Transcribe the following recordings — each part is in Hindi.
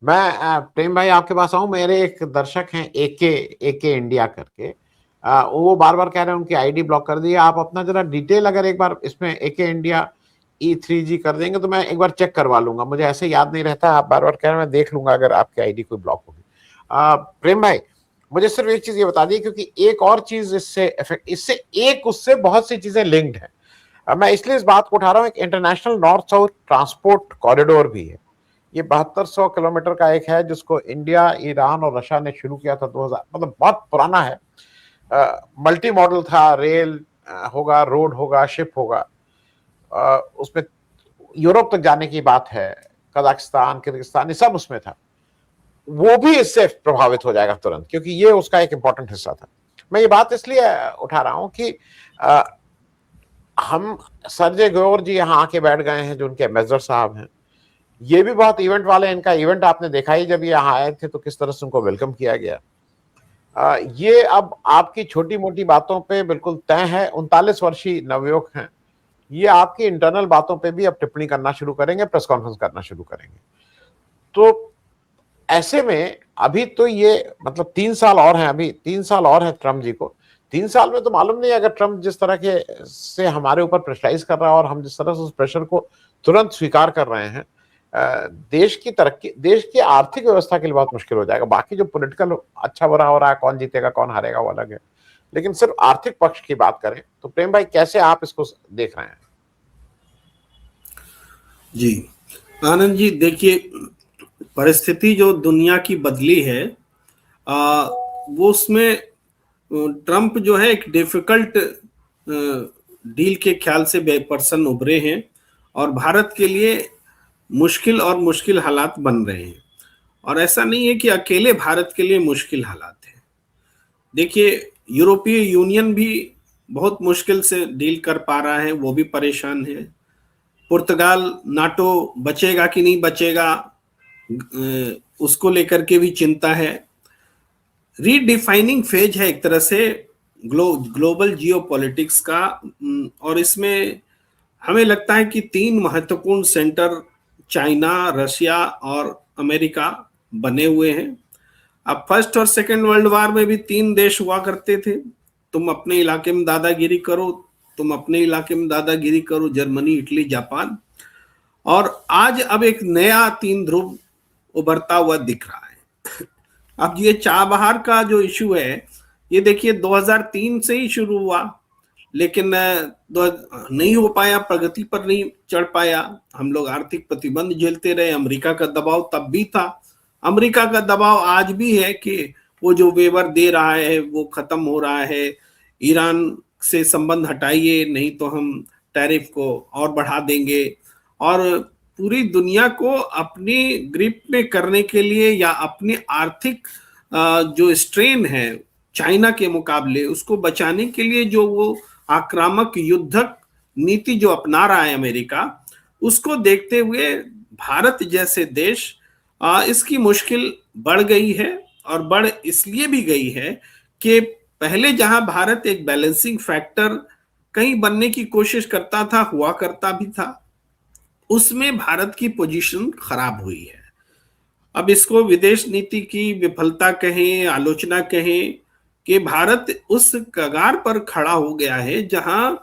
मैं प्रेम भाई आपके पास आऊं। मेरे एक दर्शक हैं एके एके इंडिया करके, वो बार बार कह रहे हैं उनकी आईडी ब्लॉक कर दी है। आप अपना जरा डिटेल अगर एक बार इसमें एके इंडिया E3G कर देंगे तो मैं एक बार चेक करवा लूंगा। मुझे ऐसे याद नहीं रहता, आप बार बार कह रहे हैं, मैं देख लूंगा अगर आपकी आईडी कोई ब्लॉक होगी। प्रेम भाई, मुझे सिर्फ एक चीज ये बता दी, क्योंकि एक और चीज इससे एक उससे बहुत सी चीजें लिंक्ड है। मैं इसलिए इस बात को उठा रहा हूँ, एक international north south transport corridor भी है। ये 7200 किलोमीटर का एक है, जिसको इंडिया, ईरान और रशिया ने शुरू किया था 2000, मतलब बहुत पुराना है। मल्टी मॉडल था, रेल होगा, रोड होगा, शिप होगा। उसमें यूरोप तक जाने की बात है, कजाकिस्तान, किर्गिस्तान, ये सब उसमें था। वो भी इससे प्रभावित हो जाएगा तुरंत, क्योंकि ये उसका एक इंपॉर्टेंट हिस्सा था। मैं ये बात इसलिए उठा रहा हूं कि हम सरजे गौर जी यहाँ आके बैठ गए हैं, जो उनके एम्बेसडर साहब हैं। ये भी बहुत इवेंट वाले, इनका इवेंट आपने देखा ही, जब ये यहाँ आए थे तो किस तरह से उनको वेलकम किया गया। ये अब आपकी छोटी मोटी बातों पे बिल्कुल तय है। 39 वर्षीय नवयुवक हैं, ये आपकी इंटरनल बातों पे भी अब टिप्पणी करना शुरू करेंगे, प्रेस कॉन्फ्रेंस करना शुरू करेंगे। तो ऐसे में अभी तो ये मतलब 3 साल और हैं, अभी 3 साल और है ट्रम्प जी को। 3 साल में तो मालूम नहीं, अगर ट्रम्प जिस तरह के से हमारे ऊपर प्रेशराइज कर रहा है और हम जिस तरह से उस प्रेशर को तुरंत स्वीकार कर रहे हैं, देश की तरक्की, देश की आर्थिक व्यवस्था के लिए बहुत मुश्किल हो जाएगा। बाकी जो पॉलिटिकल अच्छा बुरा हो रहा है, कौन जीतेगा कौन हारेगा वो अलग है, लेकिन सिर्फ आर्थिक पक्ष की बात करें तो प्रेम भाई कैसे आप इसको देख रहे हैं? जी आनंद जी, देखिए, परिस्थिति जो दुनिया की बदली है, वो उसमें ट्रंप जो है एक डिफिकल्ट डील के ख्याल से पर्सन उभरे हैं और भारत के लिए मुश्किल हालात बन रहे हैं। और ऐसा नहीं है कि अकेले भारत के लिए मुश्किल हालात है। देखिए, यूरोपीय यूनियन भी बहुत मुश्किल से डील कर पा रहा है, वो भी परेशान है। पुर्तगाल नाटो बचेगा कि नहीं बचेगा, उसको लेकर के भी चिंता है। रीडिफाइनिंग फेज है एक तरह से ग्लोबल जियोपॉलिटिक्स का। और इसमें हमें लगता है कि 3 महत्वपूर्ण सेंटर, चाइना, रशिया और अमेरिका, बने हुए हैं। अब फर्स्ट और सेकेंड वर्ल्ड वॉर में भी 3 देश हुआ करते थे। तुम अपने इलाके में दादागिरी करो, तुम अपने इलाके में दादागिरी करो, जर्मनी, इटली, जापान। और आज अब एक नया 3 ध्रुव उभरता हुआ दिख रहा है। अब ये चाबहार का जो इशू है, ये देखिए 2003 से ही शुरू हुआ, लेकिन नहीं हो पाया, प्रगति पर नहीं चढ़ पाया। हम लोग आर्थिक प्रतिबंध झेलते रहे, अमेरिका का दबाव तब भी था, अमेरिका का दबाव आज भी है कि वो जो वेवर दे रहा है वो खत्म हो रहा है। ईरान से संबंध हटाइए, नहीं तो हम टैरिफ को और बढ़ा देंगे। और पूरी दुनिया को अपनी ग्रिप में करने के लिए या अपनी आर्थिक जो स्ट्रेन है चाइना के मुकाबले, उसको बचाने के लिए जो वो आक्रामक युद्धक नीति जो अपना रहा है अमेरिका, उसको देखते हुए भारत जैसे देश, इसकी मुश्किल बढ़ गई है। और बढ़ इसलिए भी गई है कि पहले जहां भारत एक बैलेंसिंग फैक्टर कहीं बनने की कोशिश करता था, हुआ करता भी था, उसमें भारत की पोजीशन खराब हुई है। अब इसको विदेश नीति की विफलता कहें, आलोचना कहें, कि भारत उस कगार पर खड़ा हो गया है जहां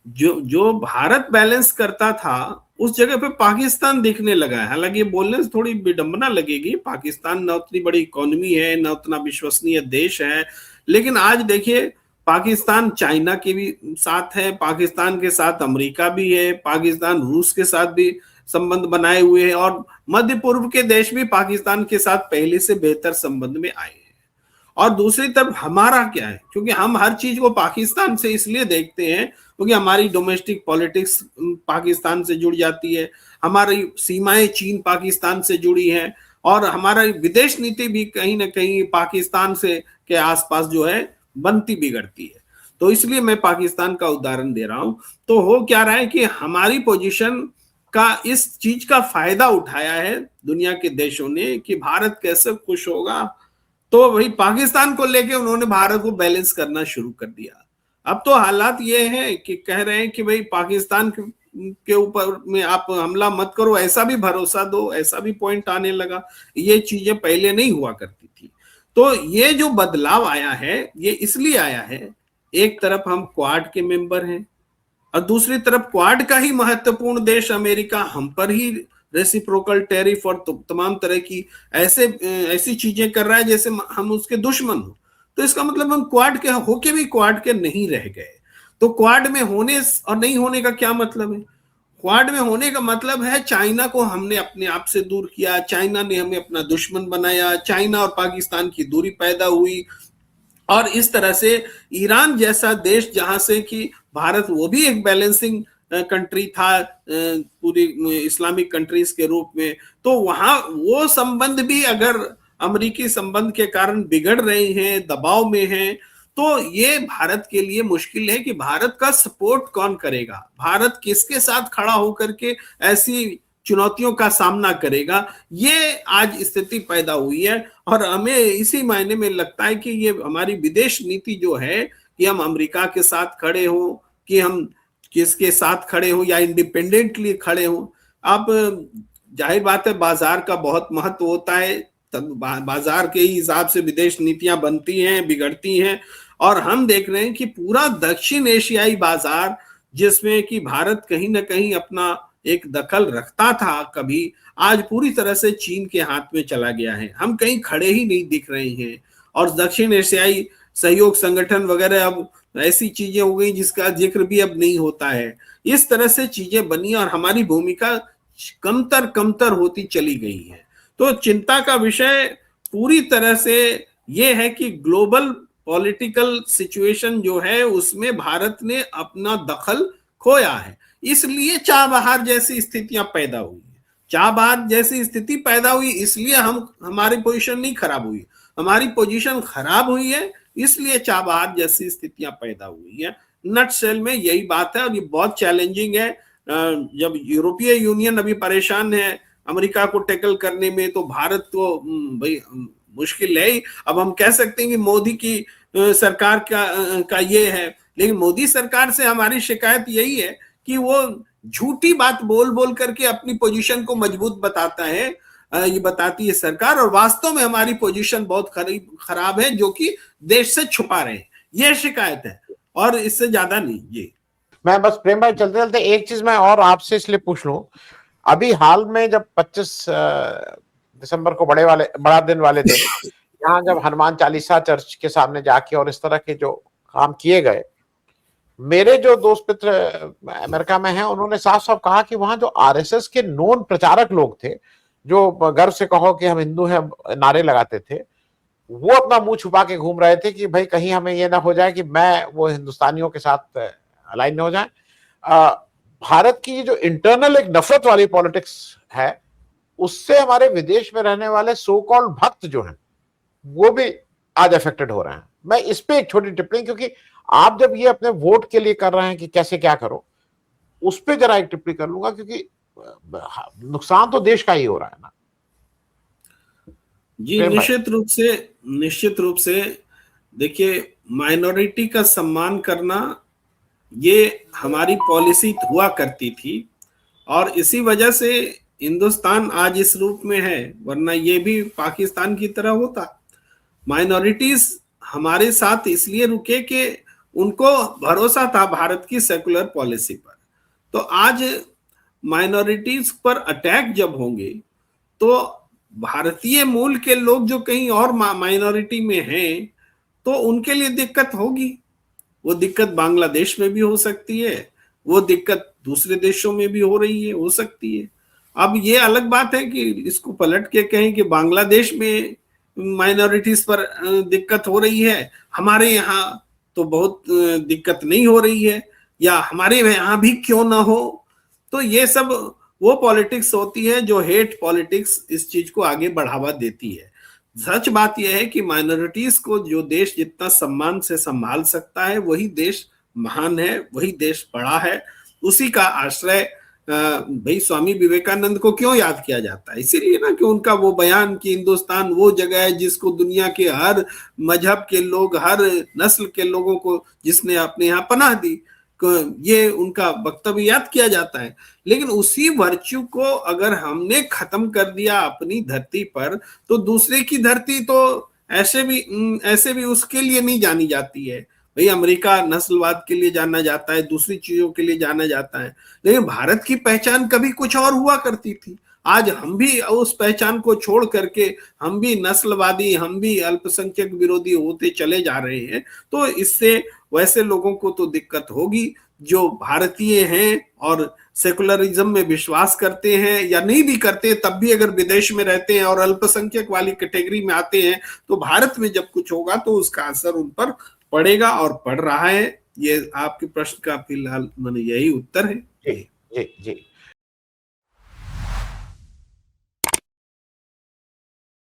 जो भारत बैलेंस करता था उस जगह पे पाकिस्तान दिखने लगा है। हालांकि बोलने से थोड़ी विडंबना लगेगी, पाकिस्तान न उतनी बड़ी इकोनॉमी है, न उतना विश्वसनीय देश है, लेकिन आज देखिए पाकिस्तान चाइना के भी साथ है, पाकिस्तान के साथ अमेरिका भी है, पाकिस्तान रूस के साथ भी संबंध बनाए हुए हैं, और मध्य पूर्व के देश भी पाकिस्तान के साथ पहले से बेहतर संबंध में आए हैं। और दूसरी तरफ हमारा क्या है, क्योंकि हम हर चीज को पाकिस्तान से इसलिए देखते हैं क्योंकि हमारी डोमेस्टिक पॉलिटिक्स पाकिस्तान से जुड़ जाती है, हमारी सीमाएं चीन पाकिस्तान से जुड़ी हैं, और हमारा विदेश नीति भी कहीं ना कहीं पाकिस्तान से के आसपास जो है बनती बिगड़ती है। तो इसलिए मैं पाकिस्तान का उदाहरण दे रहा हूं। तो हो क्या रहा है कि हमारी पोजीशन का इस चीज का फायदा उठाया है दुनिया के देशों ने कि भारत कैसे खुश होगा, तो वही पाकिस्तान को लेके उन्होंने भारत को बैलेंस करना शुरू कर दिया। अब तो हालात ये है कि कह रहे हैं कि भाई पाकिस्तान के ऊपर में आप हमला मत करो, ऐसा भी भरोसा दो, ऐसा भी पॉइंट आने लगा। ये चीजें पहले नहीं हुआ करती थी। तो ये जो बदलाव आया है ये इसलिए आया है, एक तरफ हम क्वाड के मेंबर हैं और दूसरी तरफ क्वाड का ही महत्वपूर्ण देश अमेरिका हम पर ही रेसिप्रोकल टैरिफ और तमाम तरह की ऐसी चीजें कर रहा है जैसे हम उसके दुश्मन हो। तो इसका मतलब हम क्वाड के होके भी क्वाड के नहीं रह गए। तो क्वाड में होने और नहीं होने का क्या मतलब है? क्वाड में होने का मतलब है चाइना को हमने अपने आप से दूर किया, चाइना ने हमें अपना दुश्मन बनाया, चाइना और पाकिस्तान की दूरी पैदा हुई। और इस तरह से ईरान जैसा देश जहां से कि भारत वो भी एक बैलेंसिंग कंट्री था पूरी इस्लामिक कंट्रीज के रूप में, तो वहां वो संबंध भी अगर अमेरिकी संबंध के कारण बिगड़ रहे हैं, दबाव में हैं, तो ये भारत के लिए मुश्किल है कि भारत का सपोर्ट कौन करेगा, भारत किसके साथ खड़ा होकर के ऐसी चुनौतियों का सामना करेगा। ये आज स्थिति पैदा हुई है और हमें इसी मायने में लगता है कि ये हमारी विदेश नीति जो है कि हम अमेरिका के साथ खड़े हो, कि हम किसके साथ खड़े हो या इंडिपेंडेंटली खड़े हो। आप जाहिर बात है बाजार का बहुत महत्व होता है, तब बाजार के ही हिसाब से विदेश नीतियां बनती हैं, बिगड़ती हैं। और हम देख रहे हैं कि पूरा दक्षिण एशियाई बाजार जिसमें कि भारत कहीं ना कहीं अपना एक दखल रखता था कभी, आज पूरी तरह से चीन के हाथ में चला गया है। हम कहीं खड़े ही नहीं दिख रहे हैं और दक्षिण एशियाई सहयोग संगठन वगैरह अब ऐसी चीजें हो गई जिसका जिक्र भी अब नहीं होता है। इस तरह से चीजें बनी और हमारी भूमिका कमतर कमतर होती चली गई है। तो चिंता का विषय पूरी तरह से ये है कि ग्लोबल पॉलिटिकल सिचुएशन जो है उसमें भारत ने अपना दखल खोया है, इसलिए चाबहार जैसी स्थितियां पैदा हुई है। चाबहार जैसी स्थिति पैदा हुई इसलिए हमारी पोजीशन नहीं खराब हुई, हमारी पोजीशन खराब हुई है इसलिए चाबहार जैसी स्थितियां पैदा हुई है। नटशेल में यही बात है और ये बहुत चैलेंजिंग है। जब यूरोपीय यूनियन अभी परेशान है अमेरिका को टैकल करने में, तो भारत तो भाई मुश्किल है ही। अब हम कह सकते हैं कि मोदी की सरकार का ये है, लेकिन मोदी सरकार से हमारी शिकायत यही है कि वो झूठी बात बोल बोल करके अपनी पोजीशन को मजबूत बताता है, ये बताती है सरकार, और वास्तव में हमारी पोजीशन बहुत खराब है जो कि देश से छुपा रहे हैं। ये शिकायत है और इससे ज्यादा नहीं। ये मैं बस प्रेम भाई चलते चलते एक चीज मैं और आपसे इसलिए पूछ लूं, अभी हाल में जब 25 दिसंबर को बड़ा दिन वाले दिन यहाँ जब हनुमान चालीसा चर्च के सामने जाके और इस तरह के जो काम किए गए, मेरे जो दोस्त मित्र अमेरिका में हैं उन्होंने साफ साफ कहा कि वहां जो आरएसएस के नोन प्रचारक लोग थे जो गर्व से कहो कि हम हिंदू हैं नारे लगाते थे, वो अपना मुंह छुपा के घूम रहे थे कि भाई कहीं हमें ये ना हो जाए कि मैं वो हिंदुस्तानियों के साथ अलाइन हो जाए। भारत की जो इंटरनल एक नफरत वाली पॉलिटिक्स है उससे हमारे विदेश में रहने वाले सो कॉल्ड भक्त जो हैं वो भी आज अफेक्टेड हो रहे हैं। मैं इस पे एक छोटी टिप्पणी, क्योंकि आप जब ये अपने वोट के लिए कर रहे हैं कि कैसे क्या करो, उस पे जरा एक टिप्पणी कर लूंगा, क्योंकि नुकसान तो देश का ही हो रहा है ना। जी निश्चित रूप से देखिए, माइनॉरिटी का सम्मान करना ये हमारी पॉलिसी हुआ करती थी और इसी वजह से हिंदुस्तान आज इस रूप में है, वरना ये भी पाकिस्तान की तरह होता। माइनॉरिटीज हमारे साथ इसलिए रुके कि उनको भरोसा था भारत की सेकुलर पॉलिसी पर। तो आज माइनॉरिटीज पर अटैक जब होंगे तो भारतीय मूल के लोग जो कहीं और माइनॉरिटी में हैं तो उनके लिए दिक्कत होगी। वो दिक्कत बांग्लादेश में भी हो सकती है, वो दिक्कत दूसरे देशों में भी हो रही है, हो सकती है। अब ये अलग बात है कि इसको पलट के कहें कि बांग्लादेश में माइनॉरिटीज पर दिक्कत हो रही है, हमारे यहाँ तो बहुत दिक्कत नहीं हो रही है, या हमारे यहाँ भी क्यों ना हो। तो ये सब वो पॉलिटिक्स होती है जो हेट पॉलिटिक्स इस चीज को आगे बढ़ावा देती है। सच बात यह है कि माइनॉरिटीज को जो देश जितना सम्मान से संभाल सकता है वही देश महान है, वही देश बड़ा है। उसी का आश्रय भाई स्वामी विवेकानंद को क्यों याद किया जाता है? इसीलिए ना कि उनका वो बयान कि हिंदुस्तान वो जगह है जिसको दुनिया के हर मजहब के लोग, हर नस्ल के लोगों को जिसने अपने यहाँ पनाह दी। ये उनका वक्तव्य याद किया जाता है। लेकिन उसी वर्च्यू को अगर हमने खत्म कर दिया अपनी धरती पर, तो दूसरे की धरती तो ऐसे भी उसके लिए नहीं जानी जाती है। भाई अमेरिका नस्लवाद के लिए जाना जाता है, दूसरी चीजों के लिए जाना जाता है, लेकिन भारत की पहचान कभी कुछ और हुआ करती थी। आज हम भी उस पहचान को छोड़ करके हम भी नस्लवादी, हम भी अल्पसंख्यक विरोधी होते चले जा रहे हैं। तो इससे वैसे लोगों को तो दिक्कत होगी जो भारतीय हैं और सेकुलरिज्म में विश्वास करते हैं, या नहीं भी करते तब भी अगर विदेश में रहते हैं और अल्पसंख्यक वाली कैटेगरी में आते हैं, तो भारत में जब कुछ होगा तो उसका असर उन पर पड़ेगा और पड़ रहा है। ये आपके प्रश्न का फिलहाल मैंने यही उत्तर है। जी जी जी।